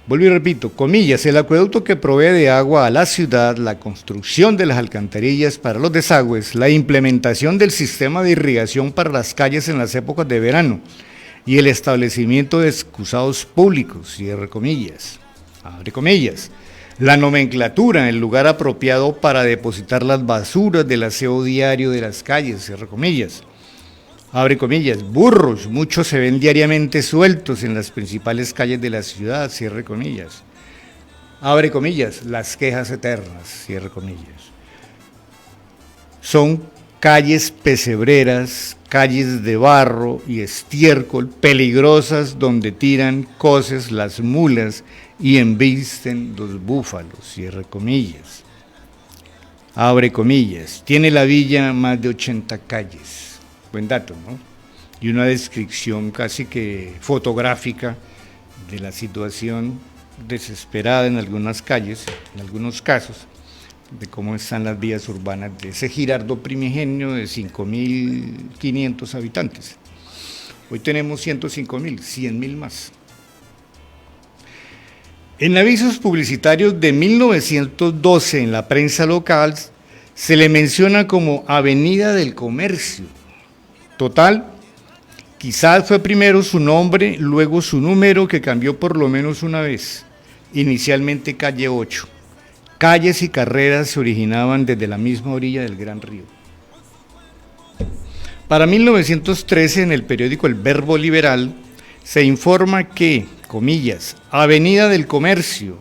Vuelvo y repito, comillas, el acueducto que provee de agua a la ciudad, la construcción de las alcantarillas para los desagües, la implementación del sistema de irrigación para las calles en las épocas de verano y el establecimiento de excusados públicos, cierre comillas, abre comillas, la nomenclatura, el lugar apropiado para depositar las basuras del aseo diario de las calles, cierre comillas, abre comillas, burros, muchos se ven diariamente sueltos en las principales calles de la ciudad, cierre comillas, abre comillas, las quejas eternas, cierre comillas. Son calles pesebreras, calles de barro y estiércol, peligrosas donde tiran coces las mulas y embisten los búfalos, cierre comillas. Abre comillas, tiene la villa más de 80 calles, buen dato, ¿no? Y una descripción casi que fotográfica de la situación desesperada en algunas calles, en algunos casos, de cómo están las vías urbanas de ese Girardot primigenio de 5.500 habitantes. Hoy tenemos 105.000, 100.000 más. En avisos publicitarios de 1912 en la prensa local se le menciona como Avenida del Comercio. Total, quizás fue primero su nombre, luego su número, que cambió por lo menos una vez, inicialmente calle 8. Calles y carreras se originaban desde la misma orilla del Gran Río. Para 1913, en el periódico El Verbo Liberal, se informa que, comillas, Avenida del Comercio,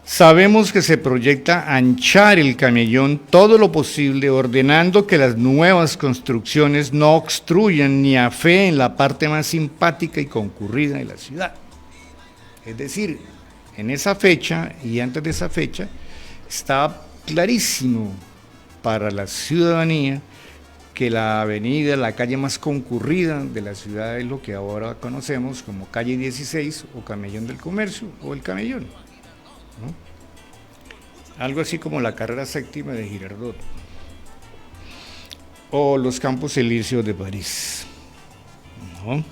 sabemos que se proyecta anchar el camellón todo lo posible, ordenando que las nuevas construcciones no obstruyan ni afeen la parte más simpática y concurrida de la ciudad. Es decir, en esa fecha y antes de esa fecha estaba clarísimo para la ciudadanía que la avenida, la calle más concurrida de la ciudad es lo que ahora conocemos como calle 16 o Camellón del Comercio o el Camellón, ¿no? Algo así como la carrera séptima de Girardot o los Campos Elíseos de París, ¿no?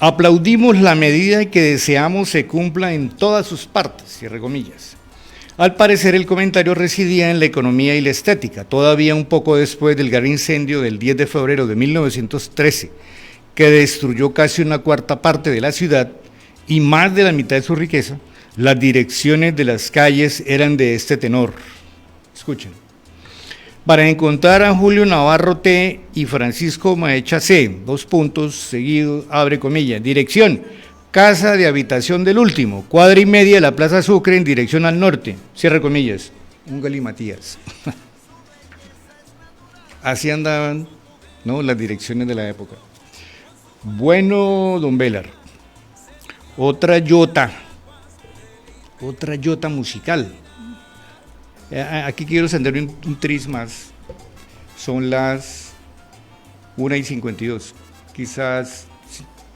Aplaudimos la medida que deseamos se cumpla en todas sus partes, cierre comillas. Al parecer el comentario residía en la economía y la estética, todavía un poco después del gran incendio del 10 de febrero de 1913, que destruyó casi una cuarta parte de la ciudad y más de la mitad de su riqueza. Las direcciones de las calles eran de este tenor. Escuchen. Para encontrar a Julio Navarro T. y Francisco Maecha C., seguidos, abre comillas, dirección, casa de habitación del último, cuadra y media de la Plaza Sucre en dirección al norte, cierre comillas, un galimatías. Así andaban, ¿no?, las direcciones de la época. Bueno, don Velar, otra yota musical. Aquí quiero encender un tris más. Son las 1:52. Quizás,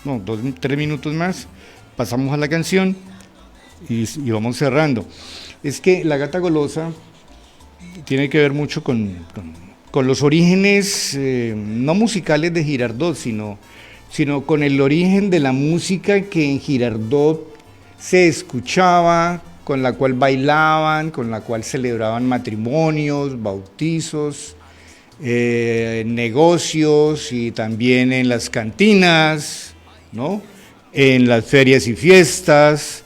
no, 3 minutos más. Pasamos a la canción y vamos cerrando. Es que La Gata Golosa tiene que ver mucho con los orígenes, no musicales de Girardot, sino con el origen de la música que en Girardot se escuchaba, con la cual bailaban, con la cual celebraban matrimonios, bautizos, negocios y también en las cantinas, ¿no?, en las ferias y fiestas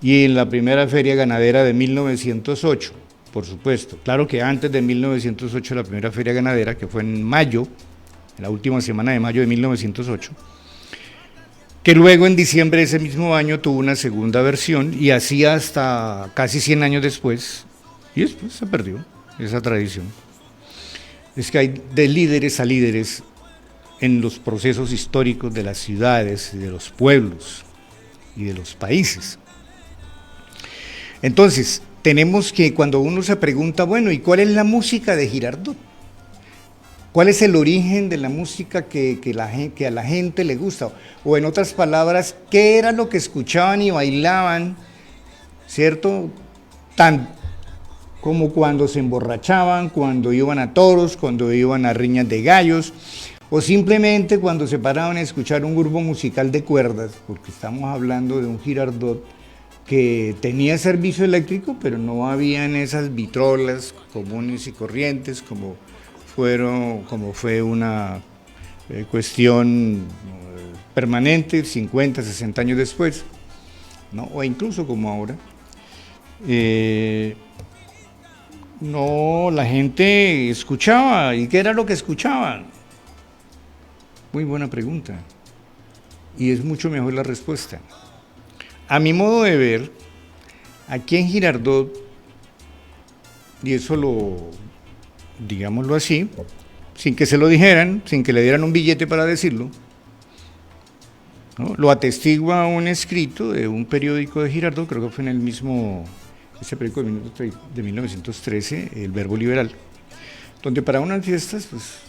y en la primera feria ganadera de 1908, por supuesto. Claro que antes de 1908 la primera feria ganadera, que fue en mayo, en la última semana de mayo de 1908, que luego en diciembre de ese mismo año tuvo una segunda versión y así hasta casi 100 años después, y después se perdió esa tradición. Es que hay de líderes a líderes en los procesos históricos de las ciudades, de los pueblos y de los países. Entonces, tenemos que, cuando uno se pregunta, bueno, ¿y cuál es la música de Girardot? ¿Cuál es el origen de la música que a la gente le gusta? O en otras palabras, ¿qué era lo que escuchaban y bailaban, cierto? Tan como cuando se emborrachaban, cuando iban a toros, cuando iban a riñas de gallos, o simplemente cuando se paraban a escuchar un grupo musical de cuerdas, porque estamos hablando de un Girardot que tenía servicio eléctrico, pero no habían esas vitrolas comunes y corrientes como fue una cuestión permanente 50, 60 años después, ¿no?, o incluso como ahora. No, la gente escuchaba. ¿Y qué era lo que escuchaban? Muy buena pregunta. Y es mucho mejor la respuesta. A mi modo de ver, aquí en Girardot y eso digámoslo así, sin que se lo dijeran, sin que le dieran un billete para decirlo, ¿no? Lo atestigua un escrito de un periódico de Girardot, creo que fue en el mismo, ese periódico de 1913, El Verbo Liberal, donde para unas fiestas, pues,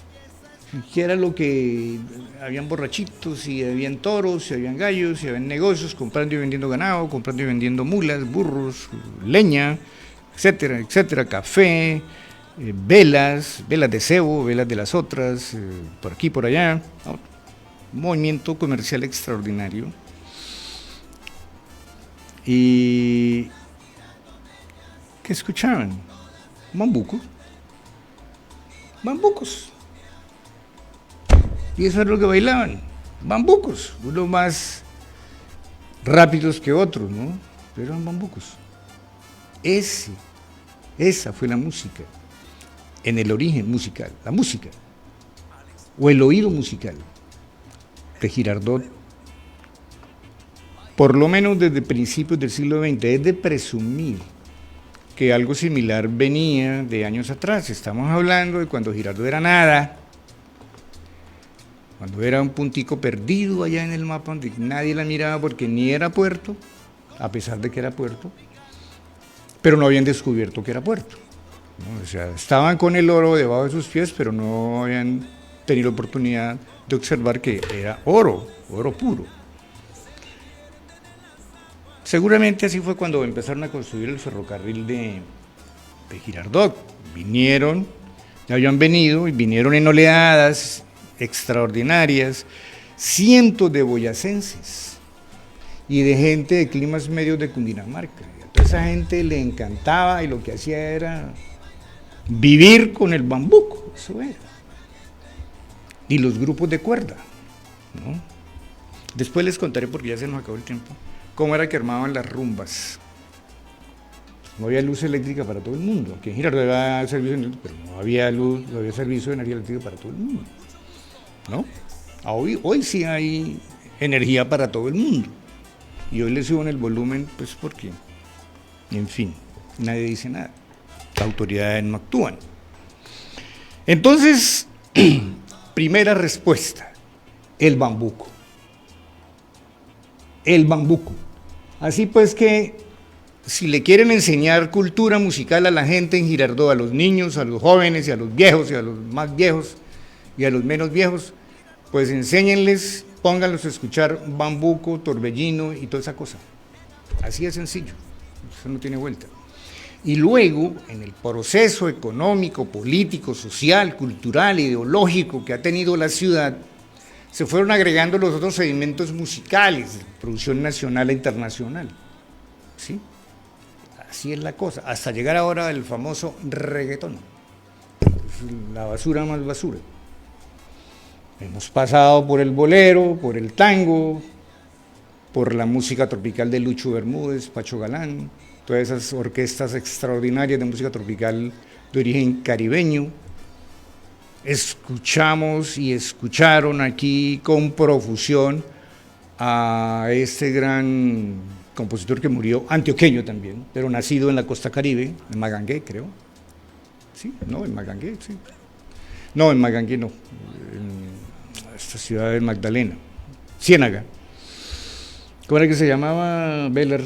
que era lo que habían borrachitos, y habían toros, y habían gallos, y habían negocios, comprando y vendiendo ganado, comprando y vendiendo mulas, burros, leña, etcétera, etcétera, café, velas de cebo, velas de las otras, por aquí, por allá, ¿no? Un movimiento comercial extraordinario. Y ¿qué escuchaban? Bambucos. Y eso es lo que bailaban, bambucos, unos más rápidos que otros, ¿no? Pero eran bambucos. Esa fue la música, en el origen musical, la música, o el oído musical de Girardot, por lo menos desde principios del siglo XX. Es de presumir que algo similar venía de años atrás. Estamos hablando de cuando Girardot era nada, cuando era un puntico perdido allá en el mapa donde nadie la miraba porque ni era puerto, a pesar de que era puerto, pero no habían descubierto que era puerto, ¿no? O sea, estaban con el oro debajo de sus pies, pero no habían tenido la oportunidad de observar que era oro puro. Seguramente así fue cuando empezaron a construir el ferrocarril de Girardot. Ya habían venido y vinieron en oleadas extraordinarias, cientos de boyacenses y de gente de climas medios de Cundinamarca. Y a toda esa gente le encantaba y lo que hacía era vivir con el bambuco, eso era. Y los grupos de cuerda, ¿no? Después les contaré, porque ya se nos acabó el tiempo, cómo era que armaban las rumbas. No había luz eléctrica para todo el mundo. Aquí en Girardot había servicio, pero no había luz, no había servicio de energía eléctrica para todo el mundo, ¿no? Hoy sí hay energía para todo el mundo. Y hoy le suben el volumen, pues porque, en fin, nadie dice nada. Las autoridades no actúan. Entonces, primera respuesta, el bambuco. El bambuco. Así pues que, si le quieren enseñar cultura musical a la gente en Girardot, a los niños, a los jóvenes, y a los viejos, y a los más viejos, y a los menos viejos, pues enséñenles, pónganlos a escuchar bambuco, torbellino y toda esa cosa. Así de sencillo, eso no tiene vuelta. Y luego, en el proceso económico, político, social, cultural, ideológico que ha tenido la ciudad, se fueron agregando los otros sedimentos musicales, de producción nacional e internacional, ¿sí? Así es la cosa, hasta llegar ahora al famoso reggaetón, la basura más basura. Hemos pasado por el bolero, por el tango, por la música tropical de Lucho Bermúdez, Pacho Galán, todas esas orquestas extraordinarias de música tropical de origen caribeño. Escuchamos y escucharon aquí con profusión a este gran compositor que murió, antioqueño también, pero nacido en la costa caribe, en Magangué, creo. Sí, no, en Magangué, sí. No, en Magangué no, en esta ciudad de Magdalena, Ciénaga. ¿Cómo era que se llamaba? Beller,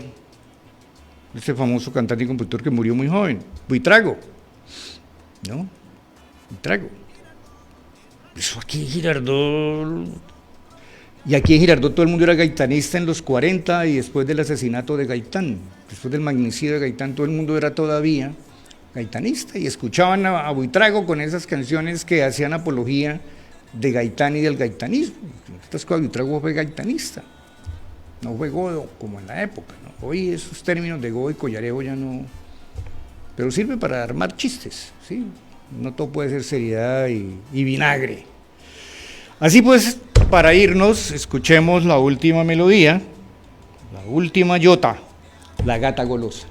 este famoso cantante y compositor que murió muy joven. Buitrago, ¿no? Buitrago. Eso aquí en Girardot, y aquí en Girardot todo el mundo era gaitanista en los 40 y después del asesinato de Gaitán, después del magnicidio de Gaitán, todo el mundo era todavía gaitanista y escuchaban a Buitrago con esas canciones que hacían apología de Gaitán y del gaitanismo. Estas cosas, Buitrago fue gaitanista, no fue godo como en la época, ¿no? Hoy esos términos de godo y collareo ya no, pero sirve para armar chistes, ¿sí? No todo puede ser seriedad y vinagre. Así pues, para irnos, escuchemos la última melodía, la última yota, La Gata Golosa.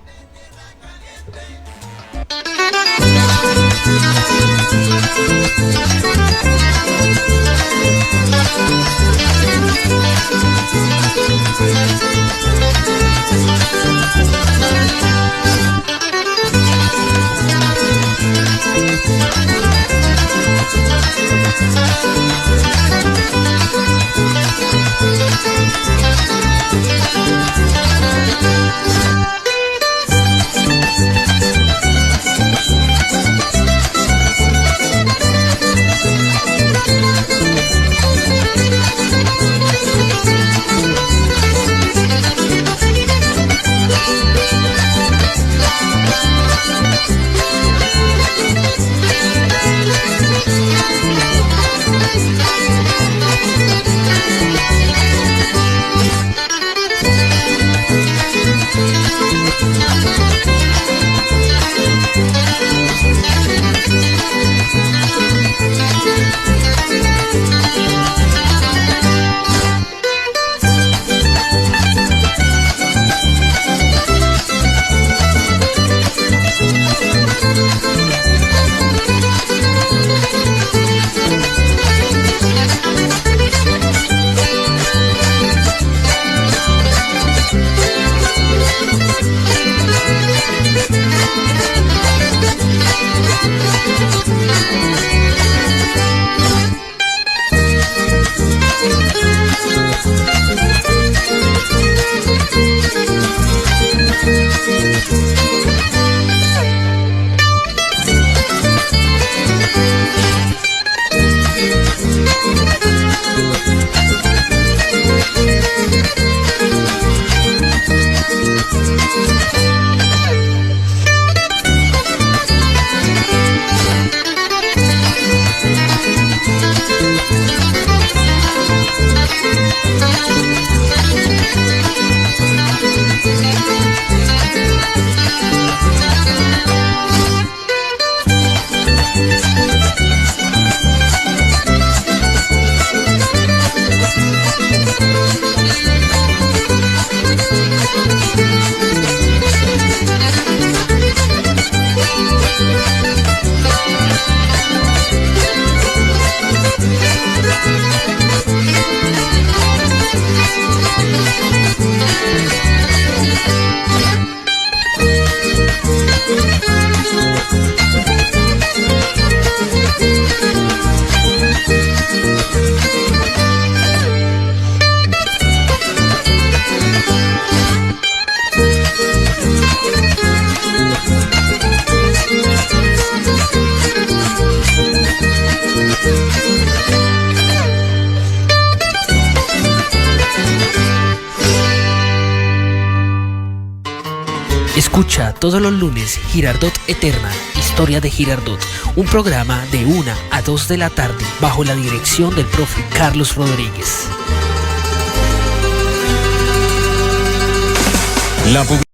Escucha todos los lunes Girardot Eterna, Historia de Girardot, un programa de 1 a 2 de la tarde bajo la dirección del profe Carlos Rodríguez.